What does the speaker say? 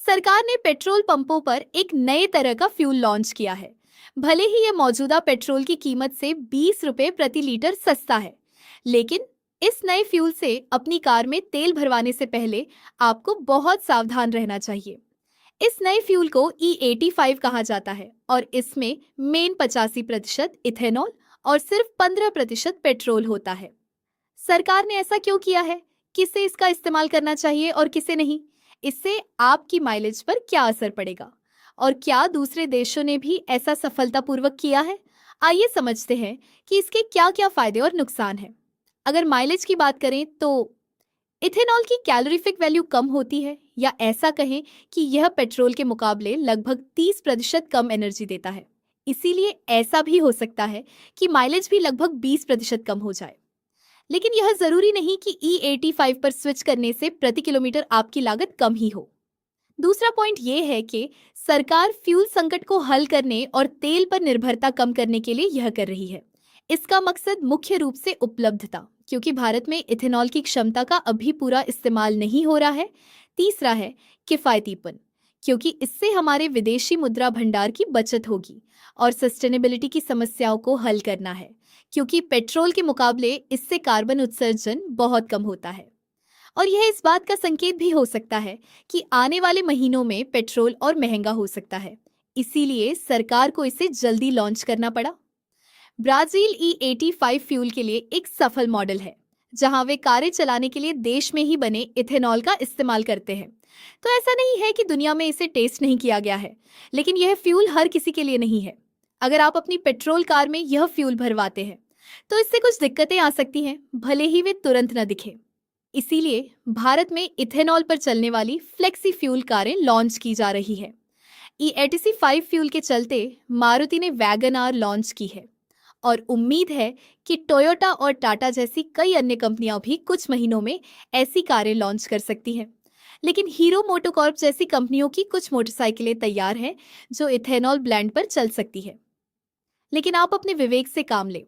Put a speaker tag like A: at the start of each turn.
A: सरकार ने पेट्रोल पंपों पर एक नए तरह का फ्यूल लॉन्च किया है। भले ही ये मौजूदा पेट्रोल की कीमत से 20 रुपए प्रति लीटर सस्ता है, लेकिन इस नए फ्यूल से अपनी कार में तेल भरवाने से पहले आपको बहुत सावधान रहना चाहिए। इस नए फ्यूल को E85 कहा जाता है और इसमें मेन 85% इथेनॉल और सिर्फ 15% पेट्रोल होता है। सरकार ने ऐसा क्यों किया है? किसे इसका इस्तेमाल करना चाहिए और किसे नहीं? इससे आपकी माइलेज पर क्या असर पड़ेगा? और क्या दूसरे देशों ने भी ऐसा सफलतापूर्वक किया है? आइए समझते हैं कि इसके क्या-क्या फायदे और नुकसान हैं। अगर माइलेज की बात करें तो इथेनॉल की कैलोरीफिक वैल्यू कम होती है, या ऐसा कहें कि यह पेट्रोल के मुकाबले लगभग 30% कम एनर्जी देता है। इसीलिए ऐसा भी हो सकता है कि माइलेज भी लगभग 20% कम हो जाए। लेकिन यह जरूरी नहीं कि E85 पर स्विच करने से प्रति किलोमीटर आपकी लागत कम ही हो। दूसरा पॉइंट ये है कि सरकार फ्यूल संकट को हल करने और तेल पर निर्भरता कम करने के लिए यह कर रही है। इसका मकसद मुख्य रूप से उपलब्धता, क्योंकि भारत में इथेनॉल की क्षमता का अभी पूरा इस्तेमाल नहीं हो रहा है। तीसरा है किफायतीपन, क्योंकि इससे हमारे विदेशी मुद्रा भंडार की बचत होगी। और सस्टेनेबिलिटी की समस्याओं को हल करना है, क्योंकि पेट्रोल के मुकाबले इससे कार्बन उत्सर्जन बहुत कम होता है। और यह इस बात का संकेत भी हो सकता है कि आने वाले महीनों में पेट्रोल और महंगा हो सकता है। इसीलिए सरकार को इसे जल्दी लॉन्च करना पड़ा। ब्राजील E85 फ्यूल के लिए एक सफल मॉडल है, जहां वे कारें चलाने के लिए देश में ही बने इथेनॉल का इस्तेमाल करते हैं। तो ऐसा नहीं है कि दुनिया में इसे टेस्ट नहीं किया गया है, लेकिन यह फ्यूल हर किसी के लिए नहीं है। अगर आप अपनी पेट्रोल कार में यह फ्यूल भरवाते हैं, तो इससे कुछ दिक्कतें आ सकती हैं, भले ही वे तुरंत न दिखे। इसीलिए भारत में इथेनॉल पर चलने वाली फ्लेक्सी फ्यूल कारें लॉन्च की जा रही है। E85 फ्यूल के चलते मारुति ने वैगन आर लॉन्च की है, और उम्मीद है कि टोयोटा और टाटा जैसी कई अन्य कंपनियां भी कुछ महीनों में ऐसी कारें लॉन्च कर सकती हैं। लेकिन हीरो मोटोकॉर्प जैसी कंपनियों की कुछ मोटरसाइकिलें तैयार हैं जो इथेनॉल ब्लेंड पर चल सकती है। लेकिन आप अपने विवेक से काम लें।